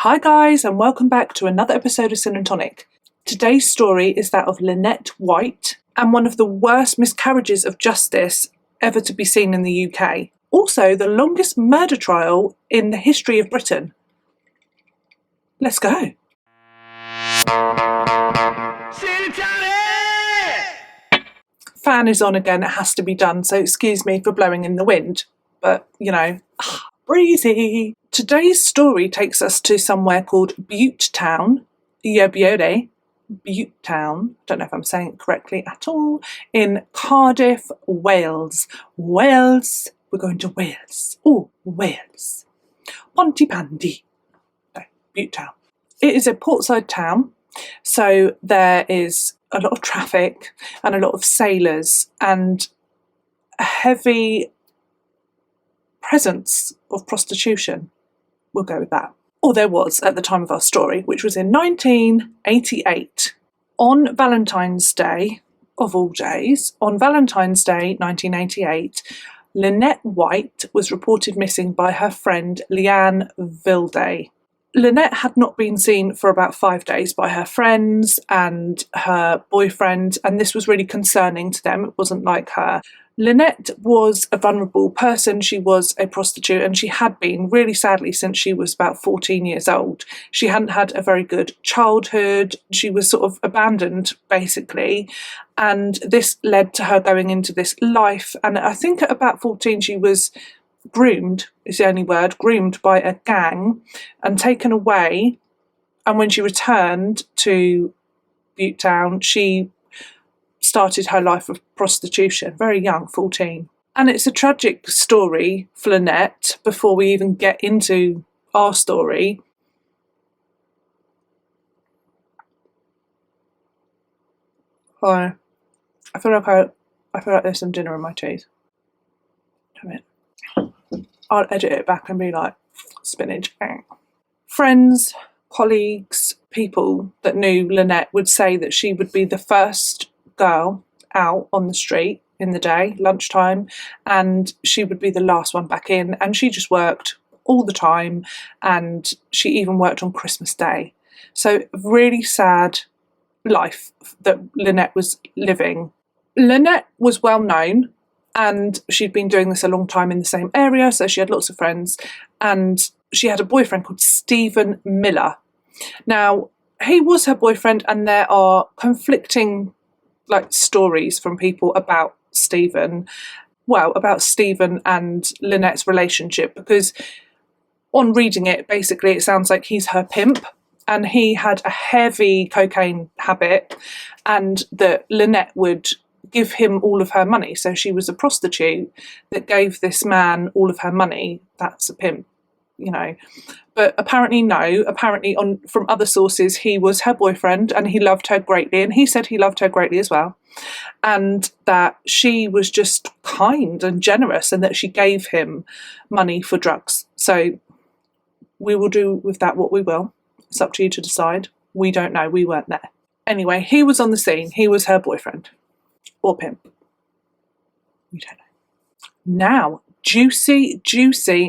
Hi guys, and welcome back to another episode of Sin and Tonic. Today's story is that of Lynette White and one of the worst miscarriages of justice ever to be seen in the UK. Also, the longest murder trial in the history of Britain. Let's go. Sin and Tonic! Fan is on again, it has to be done, so excuse me for blowing in the wind. But, breezy. Today's story takes us to somewhere called Bute Town, Bute Town, don't know if I'm saying it correctly at all, in Cardiff, Wales. Wales, we're going to Wales. Oh, Wales. Pontypandy. No, Bute Town. It is a portside town, so there is a lot of traffic and a lot of sailors and a heavy presence of prostitution. We'll go with that. Or there was at the time of our story, which was in 1988. On Valentine's Day, of all days, on Valentine's Day 1988, Lynette White was reported missing by her friend Leanne Vilday. Lynette had not been seen for about 5 days by her friends and her boyfriend, and this was really concerning to them. It wasn't like her. Lynette was a vulnerable person. She was a prostitute, and she had been, really sadly, since she was about 14 years old. She hadn't had a very good childhood. She was sort of abandoned, basically, and this led to her going into this life. And I think at about 14 she was groomed, is the only word, groomed by a gang and taken away. And when she returned to Bute Town, she started her life of prostitution, very young, 14. And it's a tragic story for Lynette before we even get into our story. I feel like there's some dinner in my teeth. Damn it. I'll edit it back and be like, spinach. Friends, colleagues, people that knew Lynette would say that she would be the first girl out on the street in the day, lunchtime, and she would be the last one back in, and she just worked all the time, and she even worked on Christmas Day. So really sad life that Lynette was living. Lynette was well known, and she'd been doing this a long time in the same area, so she had lots of friends, and she had a boyfriend called Stephen Miller. Now, he was her boyfriend, and there are conflicting stories from people about Stephen and Lynette's relationship, because on reading it, basically it sounds like he's her pimp, and he had a heavy cocaine habit, and that Lynette would give him all of her money. So she was a prostitute that gave this man all of her money. That's a pimp, But apparently no. Apparently from other sources, he was her boyfriend and he loved her greatly. And he said he loved her greatly as well. And that she was just kind and generous and that she gave him money for drugs. So we will do with that what we will. It's up to you to decide. We don't know. We weren't there. Anyway, he was on the scene. He was her boyfriend. Or pimp. We don't know. Now, juicy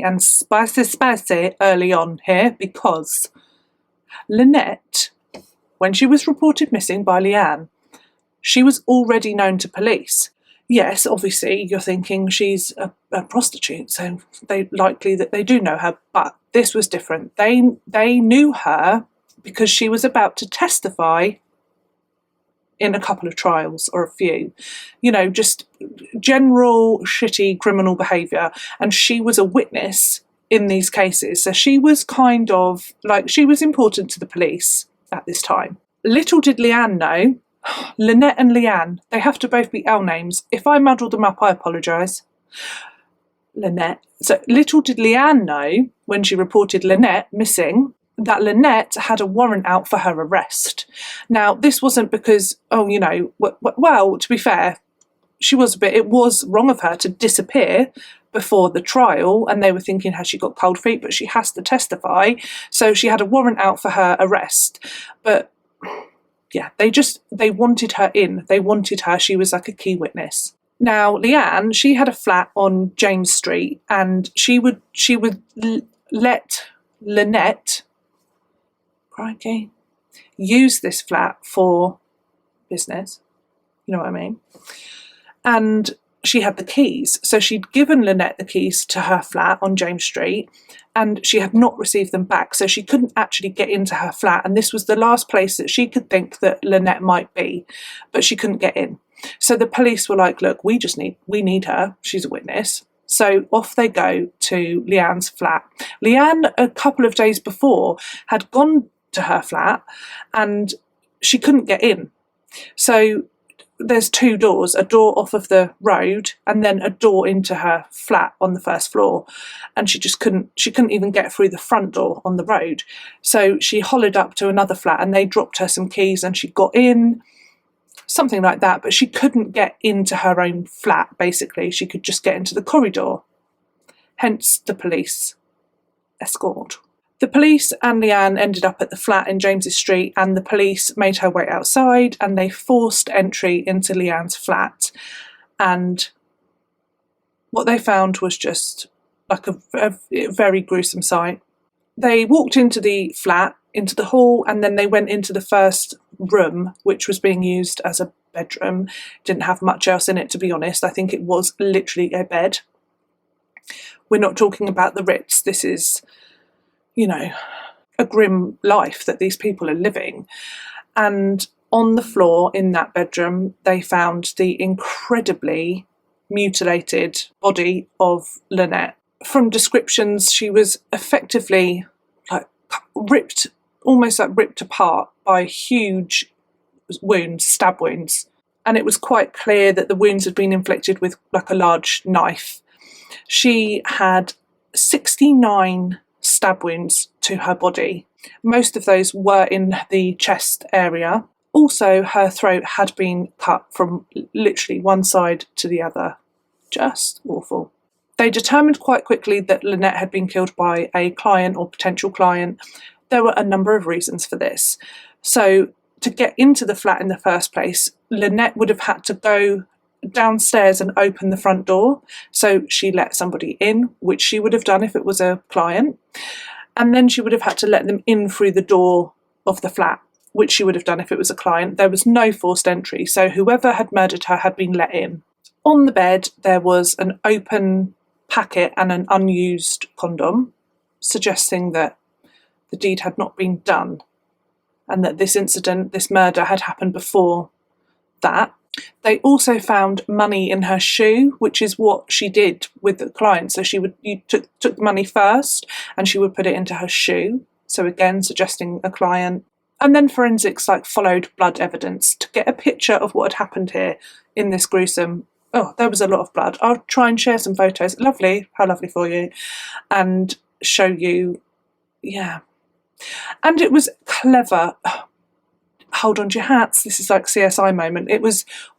and spicy early on here, because Lynette, when she was reported missing by Leanne, she was already known to police. Yes, obviously, you're thinking she's a prostitute, so they likely that they do know her, but this was different. They knew her because she was about to testify in a couple of trials, or a few, just general shitty criminal behaviour, and she was a witness in these cases, so she was kind of she was important to the police at this time. Little did Leanne know, Lynette and Leanne, they have to both be L names. If I muddle them up, I apologise. Lynette. So little did Leanne know, when she reported Lynette missing, that Lynette had a warrant out for her arrest. Now, this wasn't because, well, to be fair, it was wrong of her to disappear before the trial, and they were thinking, has she got cold feet? But she has to testify, so she had a warrant out for her arrest. But yeah, they wanted her in. They wanted her. She was like a key witness. Now, Leanne, she had a flat on James Street, and she would let Lynette crikey, use this flat for business. You know what I mean? And she had the keys. So she'd given Lynette the keys to her flat on James Street, and she had not received them back. So she couldn't actually get into her flat. And this was the last place that she could think that Lynette might be, but she couldn't get in. So the police were like, look, we need her. She's a witness. So off they go to Leanne's flat. Leanne, a couple of days before, had gone to her flat and she couldn't get in. So there's two doors, a door off of the road and then a door into her flat on the first floor. And she couldn't even get through the front door on the road. So she hollered up to another flat and they dropped her some keys and she got in, something like that. But she couldn't get into her own flat, basically. She could just get into the corridor. Hence the police escort. The police and Leanne ended up at the flat in James's Street, and the police made her wait outside and they forced entry into Leanne's flat. And what they found was just like a very gruesome sight. They walked into the flat, into the hall, and then they went into the first room, which was being used as a bedroom. Didn't have much else in it, to be honest. I think it was literally a bed. We're not talking about the Ritz. This is, you know, a grim life that these people are living. And on the floor in that bedroom, they found the incredibly mutilated body of Lynette. From descriptions, she was effectively like ripped, almost like ripped apart by huge wounds, stab wounds. And it was quite clear that the wounds had been inflicted with like a large knife. She had 69 stab wounds to her body. Most of those were in the chest area. Also, her throat had been cut from literally one side to the other. Just awful. They determined quite quickly that Lynette had been killed by a client or potential client. There were a number of reasons for this. So, to get into the flat in the first place, Lynette would have had to go downstairs and open the front door. So she let somebody in, which she would have done if it was a client. And then she would have had to let them in through the door of the flat, which she would have done if it was a client. There was no forced entry. So whoever had murdered her had been let in. On the bed, there was an open packet and an unused condom, suggesting that the deed had not been done and that this incident, this murder, had happened before that. They also found money in her shoe, which is what she did with the client. So you took the money first and she would put it into her shoe. So again, suggesting a client. And then forensics followed blood evidence to get a picture of what had happened here in this gruesome. Oh, there was a lot of blood. I'll try and share some photos. Lovely. How lovely for you. And show you. Yeah. And it was clever. Hold on to your hats. This is like CSI moment.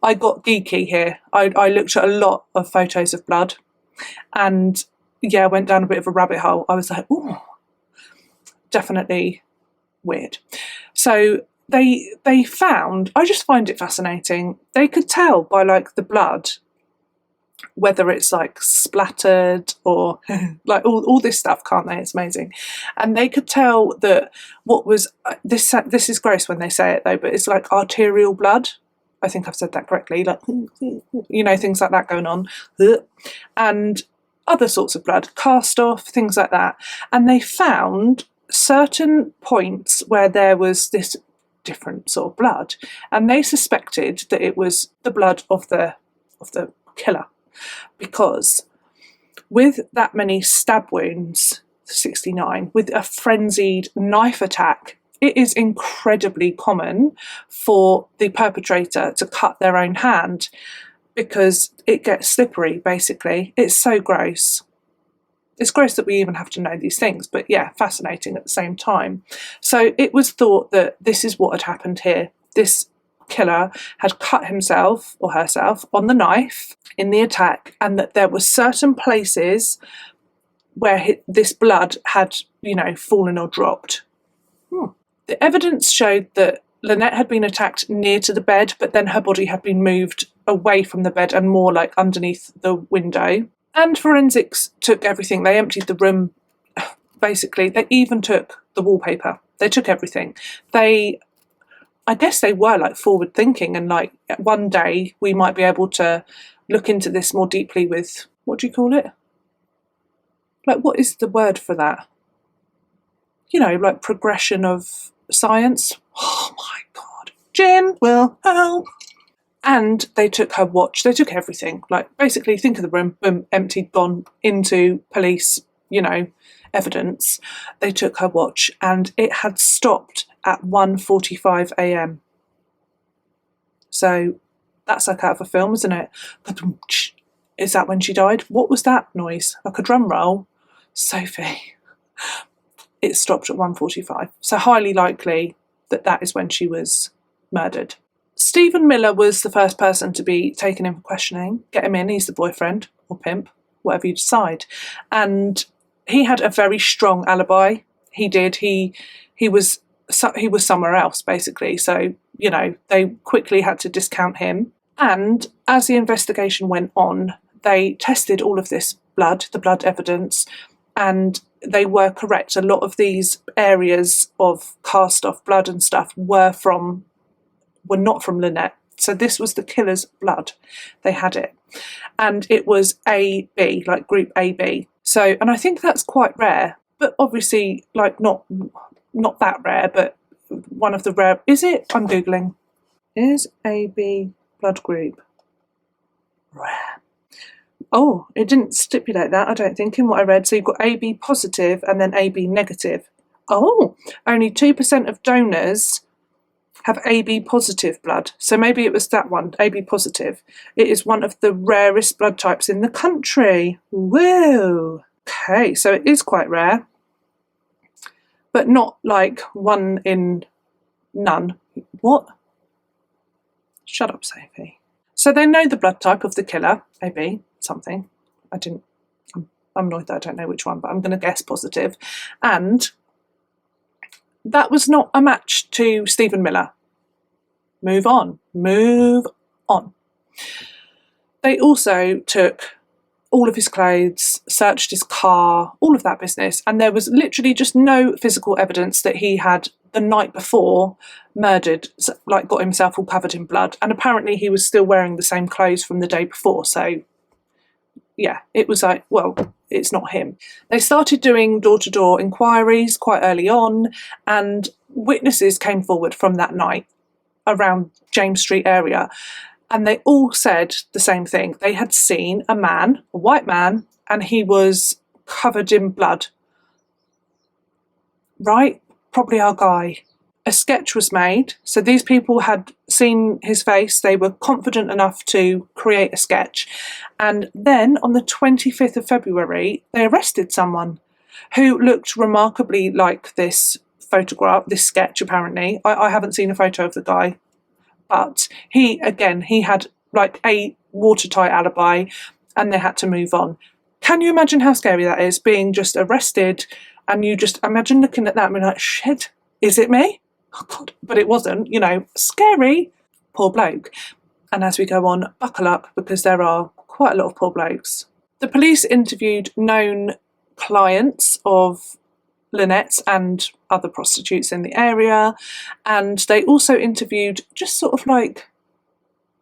I got geeky here. I looked at a lot of photos of blood and went down a bit of a rabbit hole. I was like, ooh, definitely weird. So they found, I just find it fascinating. They could tell by the blood, whether it's splattered or all this stuff, can't they? It's amazing. And they could tell that what was this is gross when they say it though, but it's arterial blood. I think I've said that correctly. Things like that going on. And other sorts of blood, cast off, things like that. And they found certain points where there was this different sort of blood. And they suspected that it was the blood of the killer. Because with that many stab wounds, 69, with a frenzied knife attack, it is incredibly common for the perpetrator to cut their own hand because it gets slippery, basically. It's so gross. It's gross that we even have to know these things, but fascinating at the same time. So it was thought that this is what had happened here. This killer had cut himself or herself on the knife in the attack, and that there were certain places where this blood had, fallen or dropped. The evidence showed that Lynette had been attacked near to the bed, but then her body had been moved away from the bed and more underneath the window. And forensics took everything. They emptied the room, basically. They even took the wallpaper They took everything. I guess they were like forward thinking, and like one day we might be able to look into this more deeply with, what do you call it? Like, what is the word for that? You know, like progression of science. Oh my God. Gin will help. And they took her watch. They took everything. Like, basically, think of the room, boom, emptied, gone into police, you know, evidence. They took her watch, and it had stopped at 1:45 a.m. So that's like out of a film, isn't it? Is that when she died? What was that noise? Like a drum roll? Sophie. It stopped at 1:45. So highly likely that that is when she was murdered. Stephen Miller was the first person to be taken in for questioning. Get him in, he's the boyfriend or pimp, whatever you decide. And he had a very strong alibi. He did. He was somewhere else, basically. So, you know, they quickly had to discount him. And as the investigation went on, they tested all of this blood, the blood evidence, and they were correct. A lot of these areas of cast-off blood and stuff were not from Lynette. So this was the killer's blood. They had it. And it was AB, like group AB. So, and I think that's quite rare, but obviously, like, not that rare, but one of the rare. Is it? I'm Googling. Is AB blood group rare? Oh, it didn't stipulate that, I don't think, in what I read. So you've got AB positive and then AB negative. Oh, only 2% of donors have AB positive blood. So maybe it was that one, AB positive. It is one of the rarest blood types in the country. Whoa. Okay, so it is quite rare, but not like one in none. What? Shut up, Sophie. So they know the blood type of the killer, AB something. I'm annoyed that I don't know which one, but I'm going to guess positive. And that was not a match to Stephen Miller. Move on. They also took all of his clothes, searched his car, all of that business, and there was literally just no physical evidence that he had the night before murdered, like got himself all covered in blood. And apparently he was still wearing the same clothes from the day before. So yeah, it was like, well, it's not him. They started doing door-to-door inquiries quite early on, and witnesses came forward from that night around James Street area, and they all said the same thing. They had seen a man, a white man, and he was covered in blood. Right? Probably our guy. A sketch was made. So these people had seen his face. They were confident enough to create a sketch. And then on the 25th of February, they arrested someone who looked remarkably like this photograph, this sketch apparently. I haven't seen a photo of the guy. But he had like a watertight alibi, and they had to move on. Can you imagine how scary that is, being just arrested, and you just imagine looking at that and being like, shit, is it me? Oh God, but it wasn't, you know, scary. Poor bloke. And as we go on, buckle up, because there are quite a lot of poor blokes. The police interviewed known clients of Lynette's and other prostitutes in the area, and they also interviewed just sort of like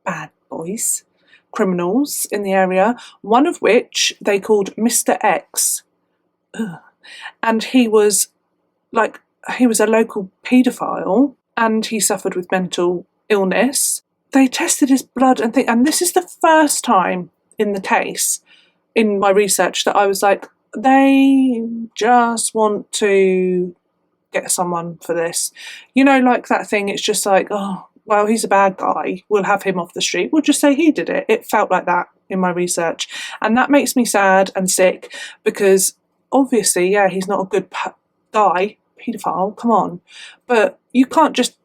bad boys, criminals in the area, one of which they called Mr. X. Ugh. And he was a local paedophile, and he suffered with mental illness. They tested his blood and this is the first time in the case, in my research, that I was like, they just want to get someone for this. You know, like that thing, it's just like, oh, well, he's a bad guy. We'll have him off the street. We'll just say he did it. It felt like that in my research. And that makes me sad and sick, because obviously, yeah, he's not a good guy, paedophile, come on. But you can't just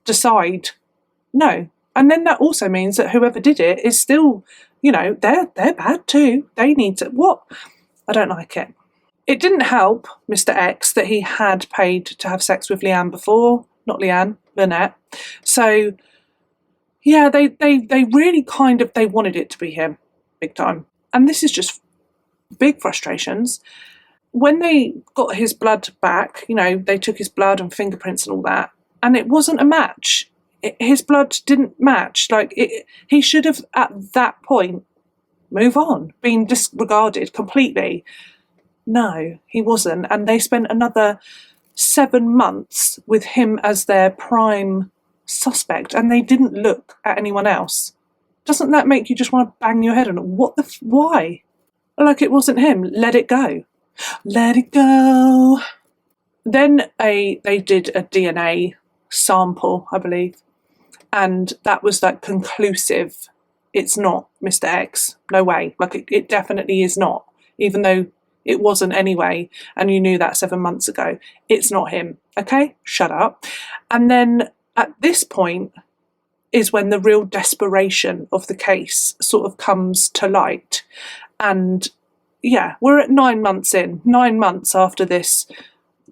decide, no. And then that also means that whoever did it is still, you know, they're bad too. They need to, what? I don't like it. It didn't help Mr. X that he had paid to have sex with Leanne before. Not Leanne, Lynette. So, yeah, they really they wanted it to be him, big time. And this is just big frustrations. when they got his blood back, they took his blood and fingerprints and all that, and it wasn't a match. His blood didn't match. He should have, at that point, move on, been disregarded completely. No, he wasn't. And they spent another 7 months with him as their prime suspect, and they didn't look at anyone else. Doesn't that make you just want to bang your head on it? Why? It wasn't him. Let it go. Let it go. Then they did a DNA sample, I believe, and that was conclusive. It's not Mr. X. No way. It definitely is not, even though it wasn't anyway, and you knew that 7 months ago. It's not him. Okay? Shut up. And then at this point is when the real desperation of the case sort of comes to light. And yeah, we're at 9 months in, 9 months after this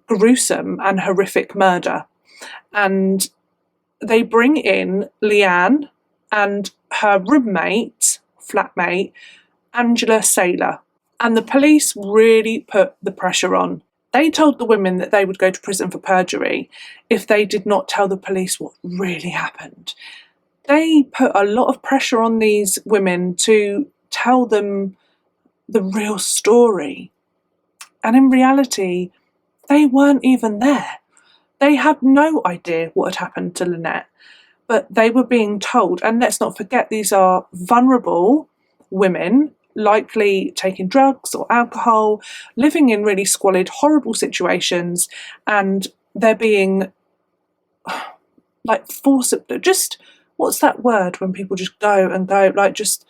gruesome and horrific murder. And they bring in Leanne and her roommate, flatmate, Angela Saylor. And the police really put the pressure on. They told the women that they would go to prison for perjury if they did not tell the police what really happened. They put a lot of pressure on these women to tell them the real story. And in reality, they weren't even there. They had no idea what had happened to Lynette, but they were being told. And let's not forget, these are vulnerable women, likely taking drugs or alcohol, living in really squalid, horrible situations, and they're being forcibly, just, what's that word when people just go and go, just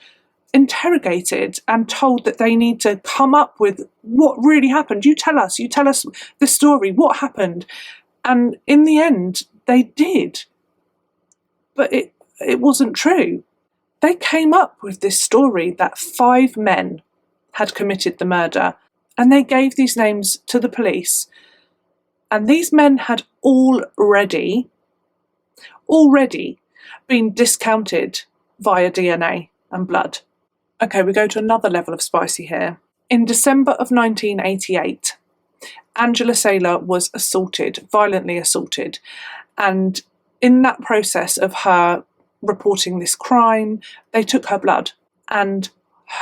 interrogated and told that they need to come up with what really happened. You tell us the story, what happened. And in the end, they did. But it wasn't true. They came up with this story that 5 men had committed the murder, and they gave these names to the police. And these men had already been discounted via DNA and blood. Okay, we go to another level of spicy here. In December of 1988, Angela Saylor was violently assaulted, and in that process of her reporting this crime, they took her blood, and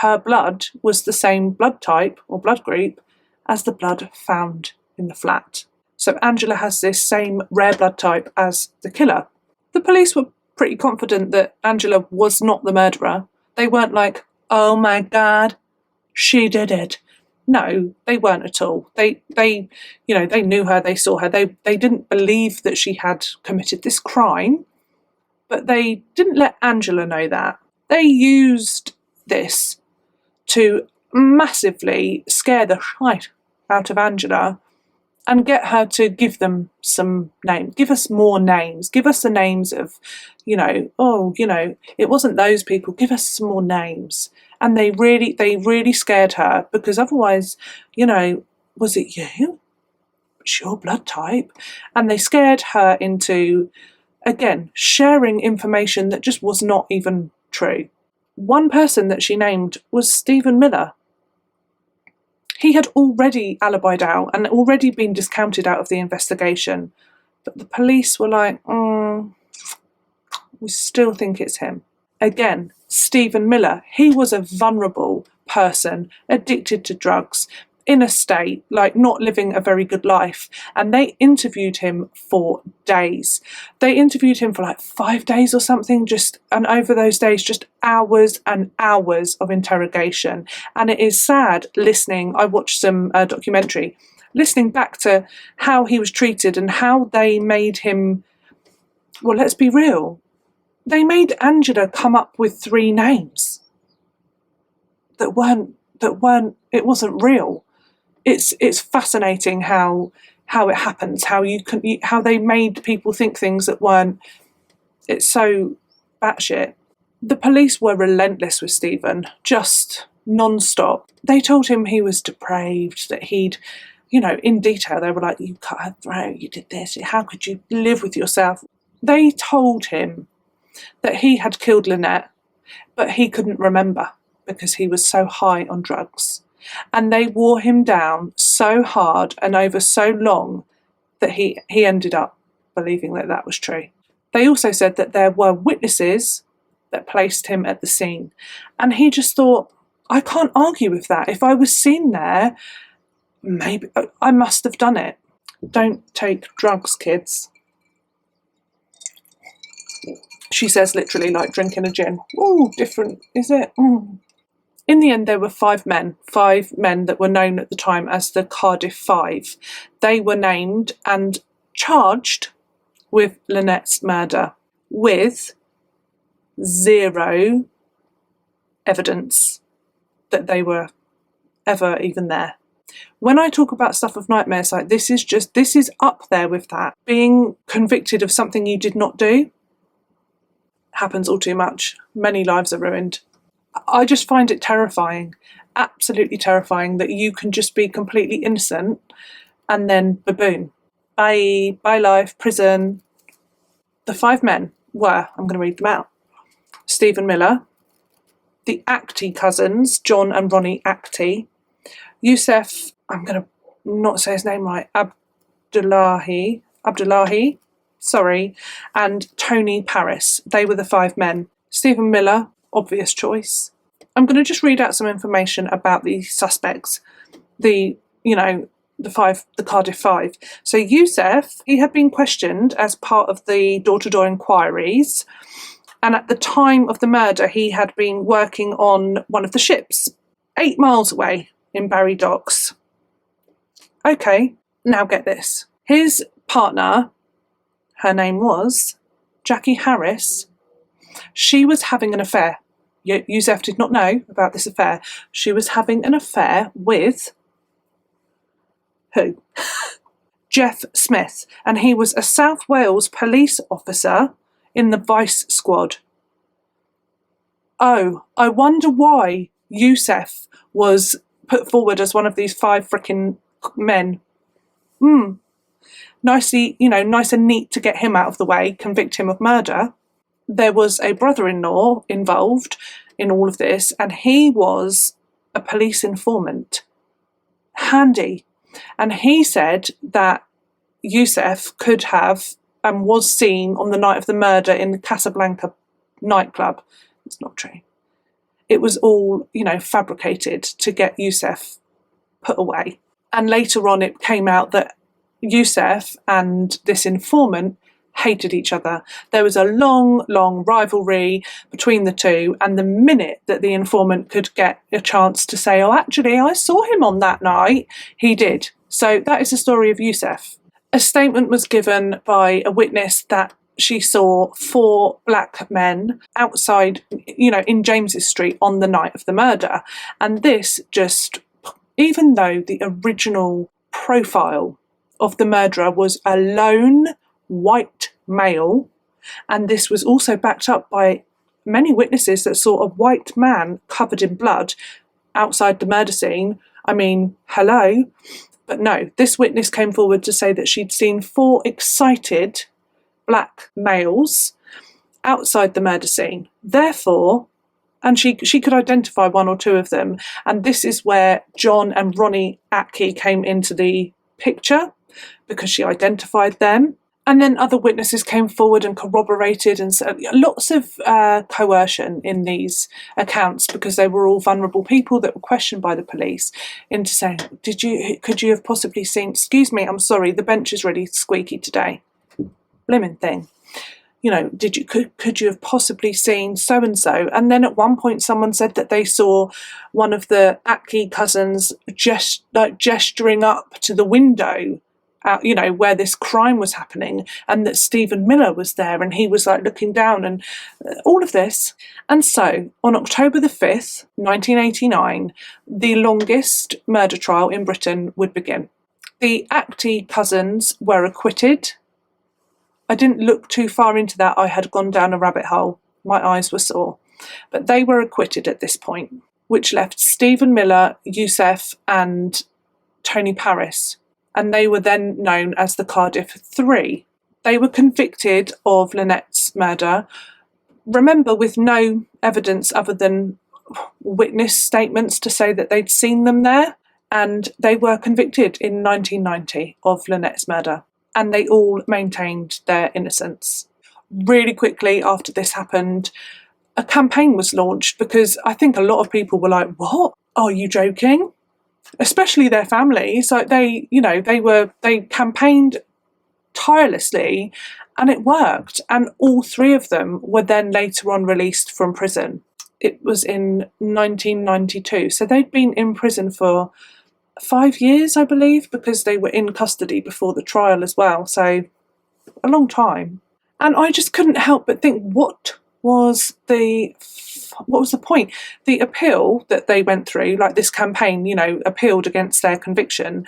her blood was the same blood type or blood group as the blood found in the flat. So Angela has this same rare blood type as the killer. The police were pretty confident that Angela was not the murderer. They weren't like, oh my God, she did it. No, they weren't at all. They knew her, they saw her. They didn't believe that she had committed this crime, but they didn't let Angela know that. They used this to massively scare the shit out of Angela and get her to give them some names. Give us more names. Give us the names of, it wasn't those people. Give us some more names. And they really scared her, because otherwise, was it you? It's your blood type. And they scared her into, again, sharing information that just was not even true. One person that she named was Stephen Miller. He had already alibied out and already been discounted out of the investigation. But the police were like, we still think it's him. Again, Stephen Miller, he was a vulnerable person, addicted to drugs, in a state, not living a very good life. And they interviewed him for days. They interviewed him for 5 days or something, and over those days, just hours and hours of interrogation. And it is sad listening. I watched some documentary, listening back to how he was treated and how they made him, well, let's be real. They made Angela come up with 3 names that weren't, it wasn't real. It's fascinating how it happens, how they made people think things that weren't. It's so batshit. The police were relentless with Stephen, just non-stop. They told him he was depraved, that he'd, in detail, they were like, you cut her throat, you did this, how could you live with yourself? They told him that he had killed Lynette, but he couldn't remember because he was so high on drugs. And they wore him down so hard and over so long that he ended up believing that that was true. They also said that there were witnesses that placed him at the scene. And he just thought, I can't argue with that. If I was seen there, maybe I must have done it. Don't take drugs, kids. She says literally like drinking a gin. Oh, different, is it? In the end, there were five men that were known at the time as the Cardiff Five. They were named and charged with Lynette's murder, with zero evidence that they were ever even there. When I talk about stuff of nightmares, like this is up there with that. Being convicted of something you did not do happens all too much. Many lives are ruined. I just find it terrifying, absolutely terrifying, that you can just be completely innocent and then baboon. Bye life, prison. The five men were, I'm going to read them out, Stephen Miller, the Actie cousins, John and Ronnie Actie, Youssef, I'm going to not say his name right, Abdullahi, and Tony Paris. They were the five men. Stephen Miller, obvious choice. I'm going to just read out some information about the suspects, the Cardiff Five. So Youssef, he had been questioned as part of the door-to-door inquiries, and at the time of the murder he had been working on one of the ships 8 miles away in Barry Docks. Okay, now get this. His partner, her name was Jackie Harris. She was having an affair. Youssef did not know about this affair. She was having an affair with who? Jeff Smith, and he was a South Wales police officer in the Vice Squad. Oh, I wonder why Youssef was put forward as one of these five frickin' men. Nice and neat to get him out of the way, convict him of murder. There was a brother-in-law involved in all of this, and he was a police informant. Handy. And he said that Youssef could have and was seen on the night of the murder in the Casablanca nightclub. It's not true. It was all, fabricated to get Youssef put away. And later on it came out that Youssef and this informant hated each other. There was a long, long rivalry between the two, and the minute that the informant could get a chance to say, oh, actually, I saw him on that night, he did. So that is the story of Youssef. A statement was given by a witness that she saw 4 black men outside, in James's Street on the night of the murder. And this just, even though the original profile of the murderer was a lone white male, and this was also backed up by many witnesses that saw a white man covered in blood outside the murder scene. I mean, hello. But no, this witness came forward to say that she'd seen 4 excited black males outside the murder scene. Therefore, and she could identify 1 or 2 of them, and this is where John and Ronnie Actie came into the picture, because she identified them. And then other witnesses came forward and corroborated, and so lots of coercion in these accounts, because they were all vulnerable people that were questioned by the police into saying, could you have possibly seen, excuse me, I'm sorry, the bench is really squeaky today. Blimmin' thing. Could you have possibly seen so-and-so? And then at one point someone said that they saw one of the Actie cousins gesturing up to the window, where this crime was happening, and that Stephen Miller was there and he was looking down, and all of this. And so on October the 5th, 1989, the longest murder trial in Britain would begin. The Actie cousins were acquitted. I didn't look too far into that. I had gone down a rabbit hole. My eyes were sore. But they were acquitted at this point, which left Stephen Miller, Youssef and Tony Paris. And they were then known as the Cardiff Three. They were convicted of Lynette's murder, remember, with no evidence other than witness statements to say that they'd seen them there, and they were convicted in 1990 of Lynette's murder, and they all maintained their innocence. Really quickly after this happened, a campaign was launched, because I think a lot of people were like, what? Are you joking? Especially their families. Like they campaigned tirelessly, and it worked. And all three of them were then later on released from prison. It was in 1992. So they'd been in prison for 5 years, I believe, because they were in custody before the trial as well. So a long time. And I just couldn't help but think, what was the point? The appeal that they went through, like this campaign, appealed against their conviction.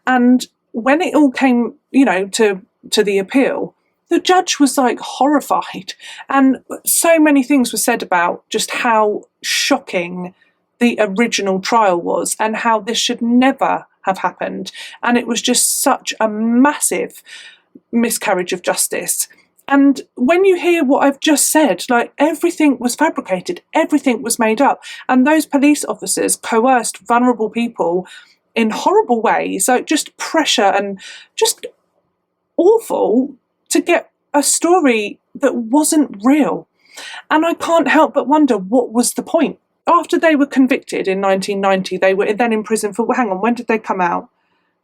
And when it all came, to the appeal, the judge was like horrified. And so many things were said about just how shocking the original trial was and how this should never have happened. And it was just such a massive miscarriage of justice. And when you hear what I've just said, like everything was fabricated, everything was made up. And those police officers coerced vulnerable people in horrible ways, like just pressure and just awful to get a story that wasn't real. And I can't help but wonder, what was the point? After they were convicted in 1990, they were then in prison for, when did they come out?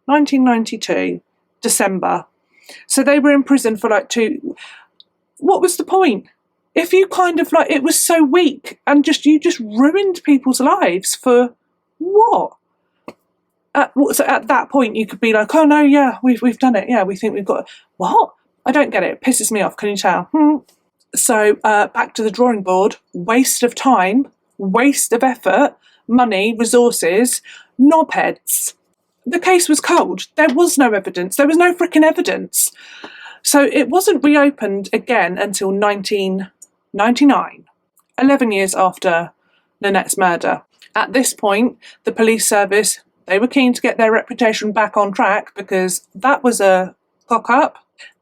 1992, December. So they were in prison for like 2. What was the point? If you it was so weak, and you just ruined people's lives for what? So at that point, you could be like, oh no, yeah, we've done it. Yeah, we think we've got it. What? I don't get it. It pisses me off. Can you tell? So back to the drawing board. Waste of time, waste of effort, money, resources, knobheads. The case was cold. There was no evidence. There was no freaking evidence. So it wasn't reopened again until 1999, 11 years after Lynette's murder. At this point, the police service, they were keen to get their reputation back on track, because that was a cock-up.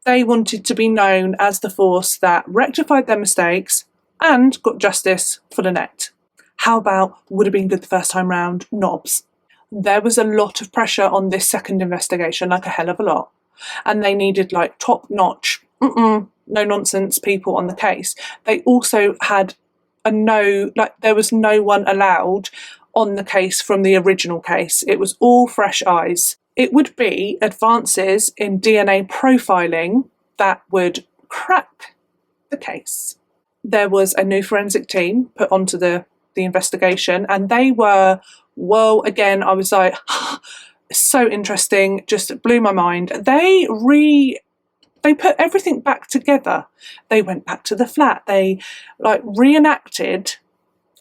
They wanted to be known as the force that rectified their mistakes and got justice for Lynette. How about would have been good the first time round? Knobs. There was a lot of pressure on this second investigation, like a hell of a lot. And they needed like top-notch, no-nonsense people on the case. They also had there was no one allowed on the case from the original case. It was all fresh eyes. It would be advances in DNA profiling that would crack the case. There was a new forensic team put onto the investigation, and they were, whoa, again, I was like, so interesting, just blew my mind. They put everything back together. They went back to the flat. They reenacted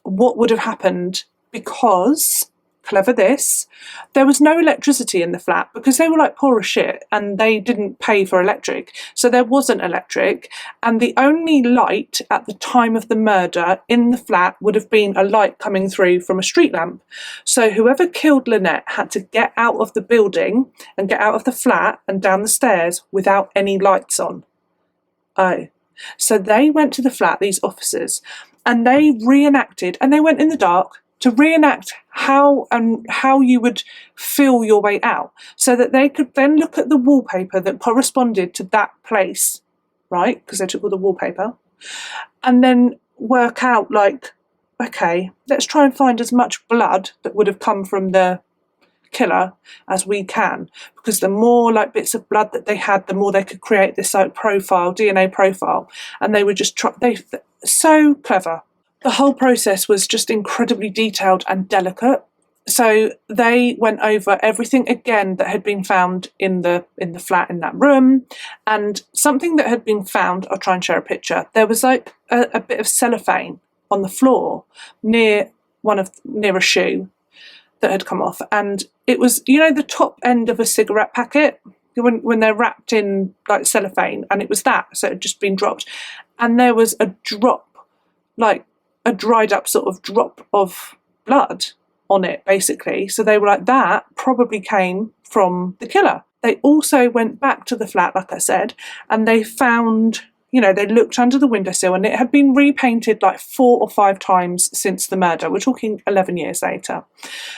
what would have happened, because, clever this, there was no electricity in the flat, because they were poor as shit and they didn't pay for electric. So there wasn't electric, and the only light at the time of the murder in the flat would have been a light coming through from a street lamp. So whoever killed Lynette had to get out of the building and get out of the flat and down the stairs without any lights on. Oh. So they went to the flat, these officers, and they reenacted, and they went in the dark to reenact how you would feel your way out, so that they could then look at the wallpaper that corresponded to that place, right? Because they took all the wallpaper, and then work out okay, let's try and find as much blood that would have come from the killer as we can, because the more bits of blood that they had, the more they could create this DNA profile, and they would just so clever. The whole process was just incredibly detailed and delicate. So they went over everything again that had been found in the flat, in that room, and something that had been found, I'll try and share a picture. There was a bit of cellophane on the floor near a shoe that had come off, and it was, the top end of a cigarette packet when they're wrapped in cellophane, and it was that, so it had just been dropped, and there was a drop, a dried up sort of drop of blood on it, basically. So they were that probably came from the killer. They also went back to the flat, like I said, and they found, they looked under the windowsill, and it had been repainted like 4 or 5 times since the murder. We're talking 11 years later.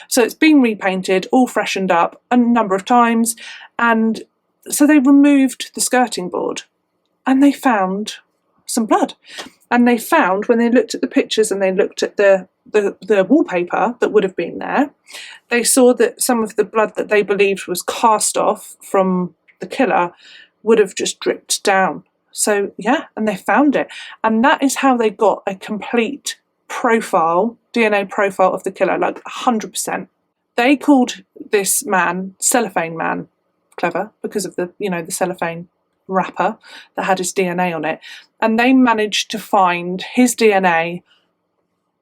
So it's been repainted, all freshened up a number of times. And so they removed the skirting board and they found some blood. And they found, when they looked at the pictures and they looked at the wallpaper that would have been there, they saw that some of the blood that they believed was cast off from the killer would have just dripped down. So, yeah, and they found it. And that is how they got a complete profile, DNA profile of the killer, like 100%. They called this man Cellophane Man. Clever, because of the cellophane wrapper that had his DNA on it. And they managed to find his DNA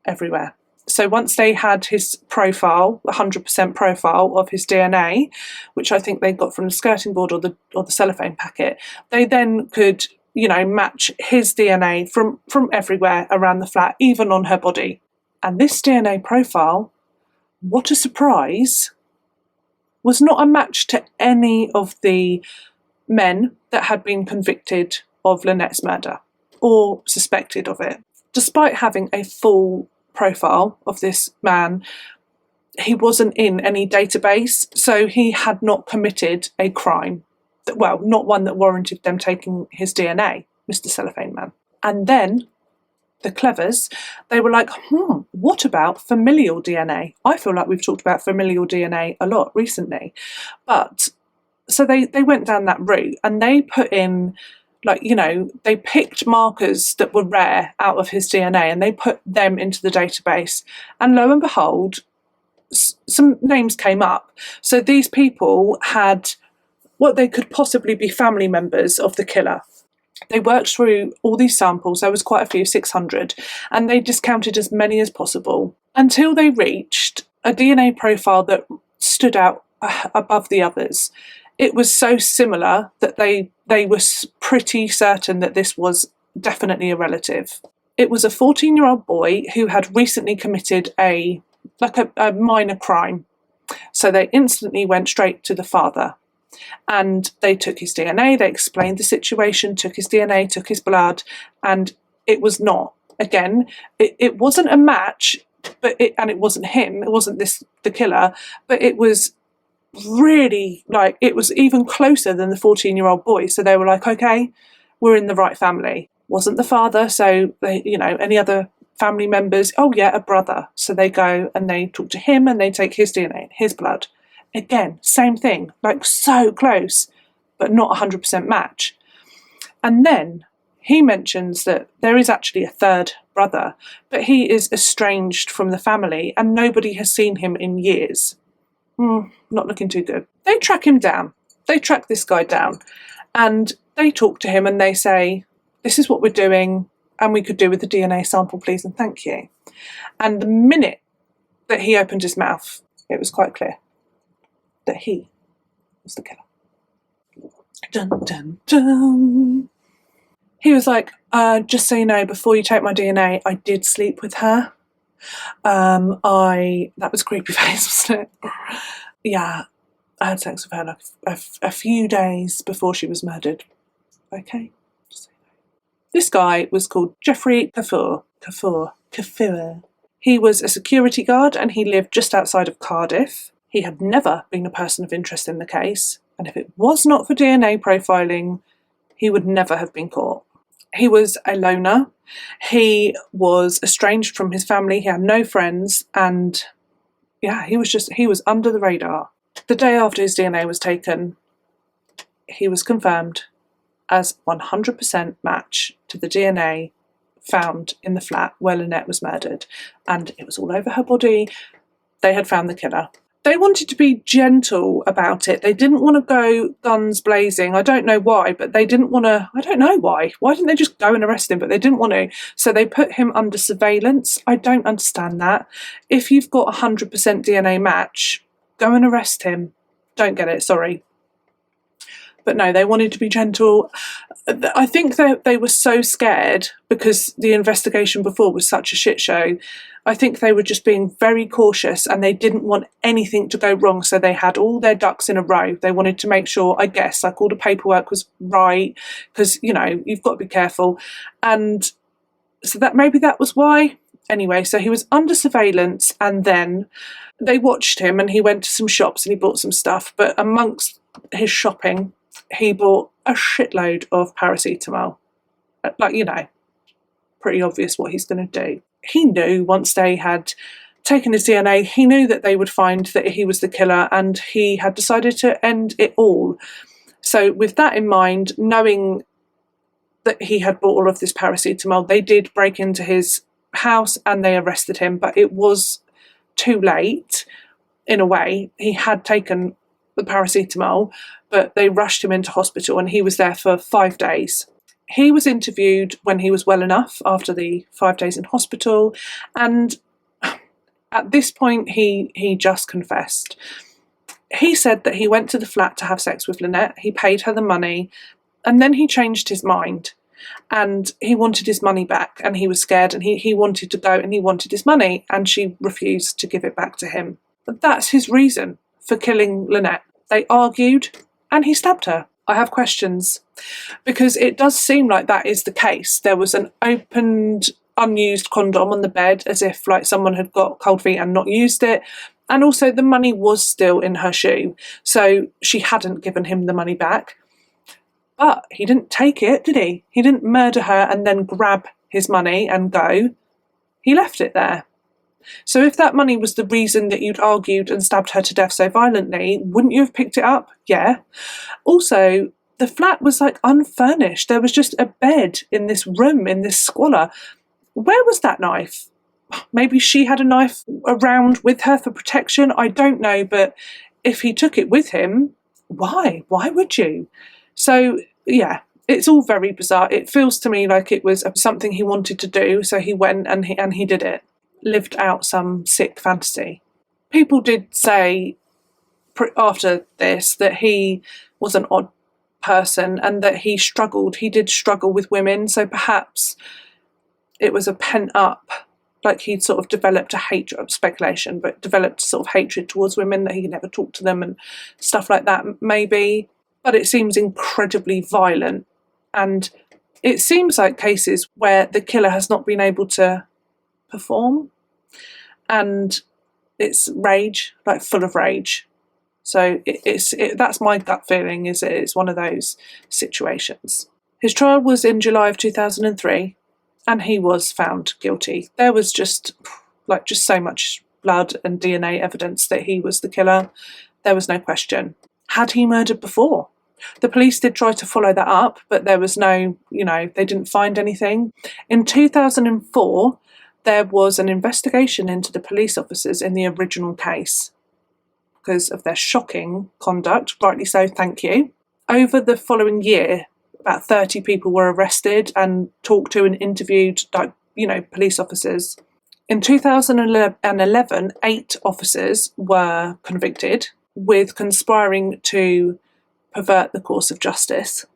everywhere. So once they had his profile, 100% profile of his DNA, which I think they got from the skirting board or the cellophane packet, they then could, match his DNA from everywhere around the flat, even on her body. And this DNA profile, what a surprise, was not a match to any of the men that had been convicted of Lynette's murder or suspected of it. Despite having a full profile of this man, he wasn't in any database, so he had not committed a crime. Well, not one that warranted them taking his DNA, Mr. Cellophane Man. And then the clevers, they were like, what about familial DNA? I feel like we've talked about familial DNA a lot recently. But so they went down that route and they put in, they picked markers that were rare out of his DNA and they put them into the database. And lo and behold, some names came up. So these people had what they could possibly be family members of the killer. They worked through all these samples, there was quite a few, 600, and they discounted as many as possible until they reached a DNA profile that stood out above the others. It was so similar that they were pretty certain that this was definitely a relative. It was a 14-year-old boy who had recently committed a minor crime. So they instantly went straight to the father. And they took his DNA, they explained the situation, took his DNA, took his blood, and it was not. Again, it wasn't a match, and it wasn't him, it wasn't the killer, but it was really, it was even closer than the 14-year-old boy. So they were like, okay, we're in the right family. Wasn't the father, so they, any other family members, oh yeah, a brother. So they go and they talk to him and they take his DNA, his blood. Again, same thing, so close, but not 100% match. And then he mentions that there is actually a third brother, but he is estranged from the family and nobody has seen him in years. Not looking too good. They track him down. They track this guy down and they talk to him and they say, this is what we're doing and we could do with the DNA sample, please and thank you. And the minute that he opened his mouth, it was quite clear that he was the killer. Dun, dun, dun. He was like, just so you know, before you take my DNA, I did sleep with her. That was creepy face, wasn't it? Yeah, I had sex with her a few days before she was murdered. Okay. Just so you know. This guy was called Jeffrey Kafur. He was a security guard and he lived just outside of Cardiff. He had never been a person of interest in the case, and if it was not for DNA profiling, he would never have been caught. He was a loner. He was estranged from his family. He had no friends, and he was under the radar. The day after his DNA was taken, he was confirmed as 100% match to the DNA found in the flat where Lynette was murdered, and it was all over her body. They had found the killer. They wanted to be gentle about it. They didn't want to go guns blazing. I don't know why, but they didn't want to. I don't know why. Why didn't they just go and arrest him? But they didn't want to. So they put him under surveillance. I don't understand that. If you've got 100% DNA match, go and arrest him. Don't get it, sorry. But no, they wanted to be gentle. I think they were so scared because the investigation before was such a shit show. I think they were just being very cautious and they didn't want anything to go wrong. So they had all their ducks in a row. They wanted to make sure, I guess, like all the paperwork was right, because, you know, you've got to be careful. And so that maybe that was why. Anyway, so he was under surveillance, and then they watched him and he went to some shops and he bought some stuff. But amongst his shopping, he bought a shitload of paracetamol. Like, you know, pretty obvious what he's going to do. He knew once they had taken his DNA, he knew that they would find that he was the killer, and he had decided to end it all. So with that in mind, knowing that he had bought all of this paracetamol, they did break into his house and they arrested him, but it was too late in a way. He had taken the paracetamol, but they rushed him into hospital and he was there for 5 days. He was interviewed when he was well enough after the 5 days in hospital, and at this point he just confessed. He said that he went to the flat to have sex with Lynette, he paid her the money, and then he changed his mind and he wanted his money back, and he was scared, and he wanted to go and he wanted his money, and she refused to give it back to him. But that's his reason for killing Lynette. They argued and he stabbed her. I have questions, because it does seem like that is the case. There was an opened, unused condom on the bed, as if like someone had got cold feet and not used it. And also the money was still in her shoe, so she hadn't given him the money back. But he didn't take it, did he? He didn't murder her and then grab his money and go. He left it there. So if that money was the reason that you'd argued and stabbed her to death so violently, wouldn't you have picked it up? Yeah. Also, the flat was like unfurnished. There was just a bed in this room, in this squalor. Where was that knife? Maybe she had a knife around with her for protection. I don't know, but if he took it with him, why? Why would you? So, yeah, it's all very bizarre. It feels to me like it was something he wanted to do, so he went and he did it. Lived out some sick fantasy. People did say after this that he was an odd person and that he did struggle with women, so perhaps it was a pent up, like he'd sort of developed a hatred, speculation, but developed sort of hatred towards women, that he never talked to them and stuff like that, maybe. But it seems incredibly violent, and it seems like cases where the killer has not been able to perform, and it's rage, like full of rage. So that's my gut feeling, is it's one of those situations. His trial was in July of 2003, and he was found guilty. There was just so much blood and DNA evidence that he was the killer. There was no question. Had he murdered before? The police did try to follow that up, but there was no, they didn't find anything. In 2004, there was an investigation into the police officers in the original case because of their shocking conduct, rightly so, thank you. Over the following year, about 30 people were arrested and talked to and interviewed, police officers. In 2011, 8 officers were convicted with conspiring to pervert the course of justice.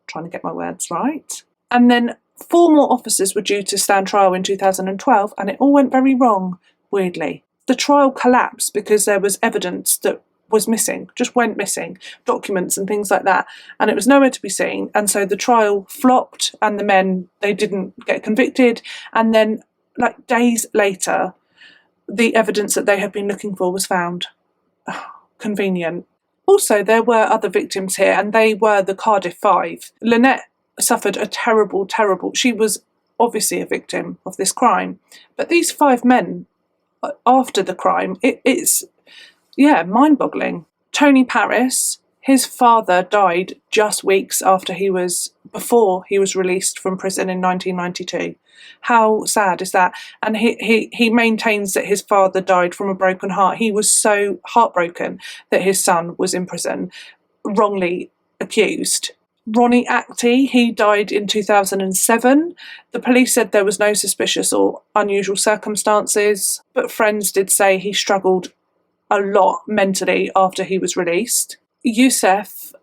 Trying to get my words right. And then 4 more officers were due to stand trial in 2012, and it all went very wrong, weirdly. The trial collapsed because there was evidence that was missing, just went missing, documents and things like that, and it was nowhere to be seen. And so the trial flopped, and the men, they didn't get convicted. And then, like days later, the evidence that they had been looking for was found. Oh, convenient. Also, there were other victims here, and they were the Cardiff Five. Lynette suffered a terrible, she was obviously a victim of this crime. But these 5 men, after the crime, it's mind-boggling. Tony Paris, his father died just weeks before he was released from prison in 1992. How sad is that? And he maintains that his father died from a broken heart. He was so heartbroken that his son was in prison, wrongly accused. Ronnie Actie, he died in 2007. The police said there was no suspicious or unusual circumstances, but friends did say he struggled a lot mentally after he was released. Youssef,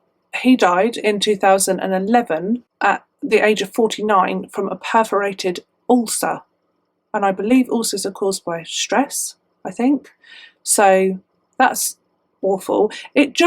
he died in 2011 at the age of 49 from a perforated ulcer and I believe ulcers are caused by stress, I think. So that's awful. It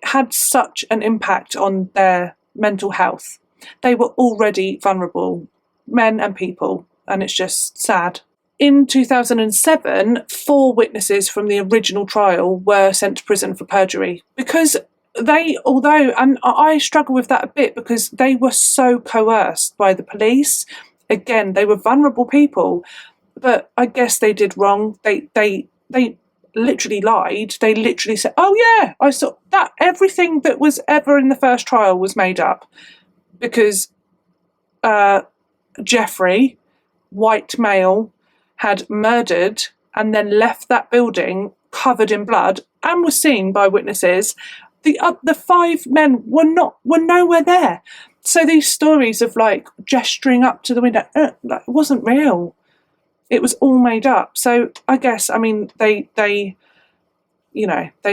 had such an impact on their mental health. They were already vulnerable, men and people, and it's just sad. In 2007, 4 witnesses from the original trial were sent to prison for perjury because and I struggle with that a bit because they were so coerced by the police. Again, they were vulnerable people, but I guess they did wrong. They literally lied. They literally said, "Oh yeah, I saw that. Everything that was ever in the first trial was made up because Jeffrey, white male, had murdered and then left that building covered in blood and was seen by witnesses. The 5 men were nowhere there. So these stories of like gesturing up to the window, that wasn't real. It was all made up. So I guess, I mean, they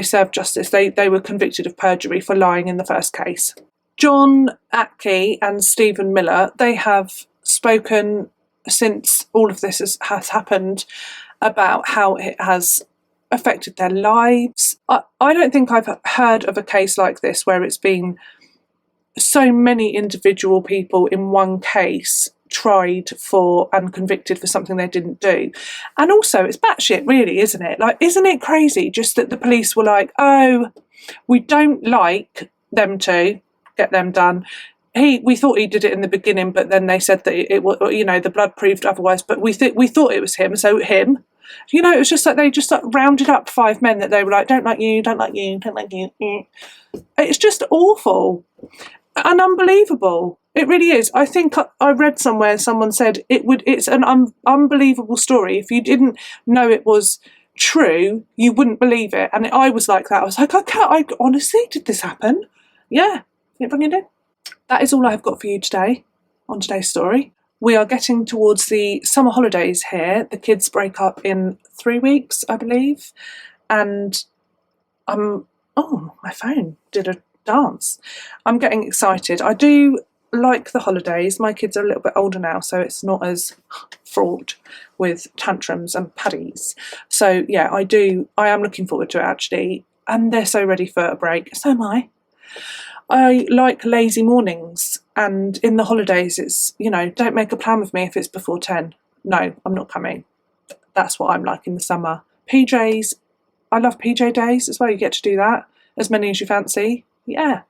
served justice. They were convicted of perjury for lying in the first case. John Atke and Stephen Miller, they have spoken since all of this has happened about how it has affected their lives. I don't think I've heard of a case like this where it's been so many individual people in one case tried for and convicted for something they didn't do. And also it's batshit really, isn't it? Like, isn't it crazy just that the police were like, oh, we don't like them to get them done. We thought he did it in the beginning, but then they said that it was, the blood proved otherwise, but we thought it was him, so him. It was just like they just rounded up 5 men that they were like, don't like you, don't like you, don't like you. It's just awful and unbelievable. It really is. I think I read somewhere someone said it's an unbelievable story. If you didn't know it was true, you wouldn't believe it. And I was like that. I was like, honestly, did this happen? Yeah, it fucking did. That is all I've got for you today on today's story. We are getting towards the summer holidays here. The kids break up in 3 weeks, I believe. And my phone did a dance. I'm getting excited. I do like the holidays. My kids are a little bit older now, so it's not as fraught with tantrums and paddies. So yeah, I am looking forward to it actually. And they're so ready for a break. So am I. I like lazy mornings, and in the holidays it's, don't make a plan with me if it's before 10. No, I'm not coming. That's what I'm like in the summer. PJs, I love PJ days as well. You get to do that, as many as you fancy. Yeah.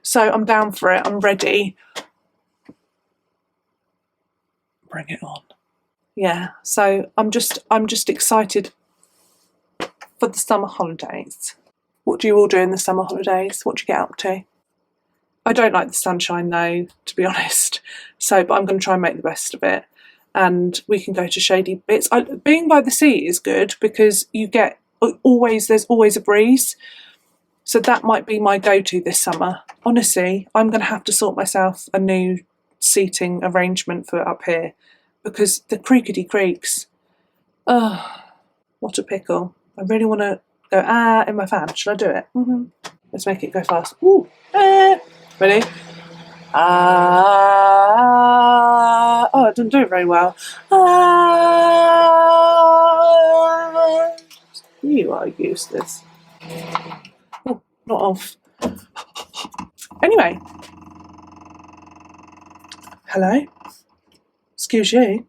So I'm down for it. I'm ready. Bring it on. Yeah, so I'm just excited for the summer holidays. What do you all do in the summer holidays? What do you get up to? I don't like the sunshine though, to be honest. But I'm going to try and make the best of it. And we can go to shady bits. Being by the sea is good because there's always a breeze. So that might be my go-to this summer. Honestly, I'm going to have to sort myself a new seating arrangement for up here because the creakety creaks. Oh, what a pickle. I really want to go in my fan. Should I do it? Mm-hmm. Let's make it go fast. Ooh, ready? Oh, I didn't do it very well. You are useless. Oh, not off. Anyway. Hello? Excuse you.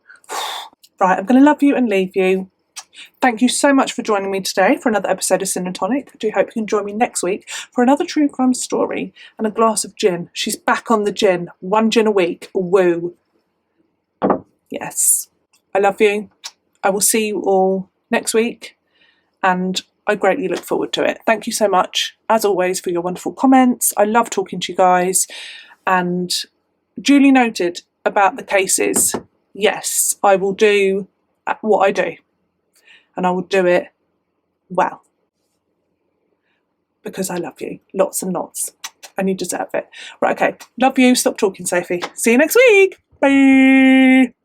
Right, I'm going to love you and leave you. Thank you so much for joining me today for another episode of Sin and Tonic. I do hope you can join me next week for another true crime story and a glass of gin. She's back on the gin. 1 gin a week. Woo. Yes. I love you. I will see you all next week and I greatly look forward to it. Thank you so much, as always, for your wonderful comments. I love talking to you guys. And duly noted about the cases. Yes, I will do what I do. And I will do it well. Because I love you. Lots and lots. And you deserve it. Right, okay. Love you. Stop talking, Sophie. See you next week. Bye.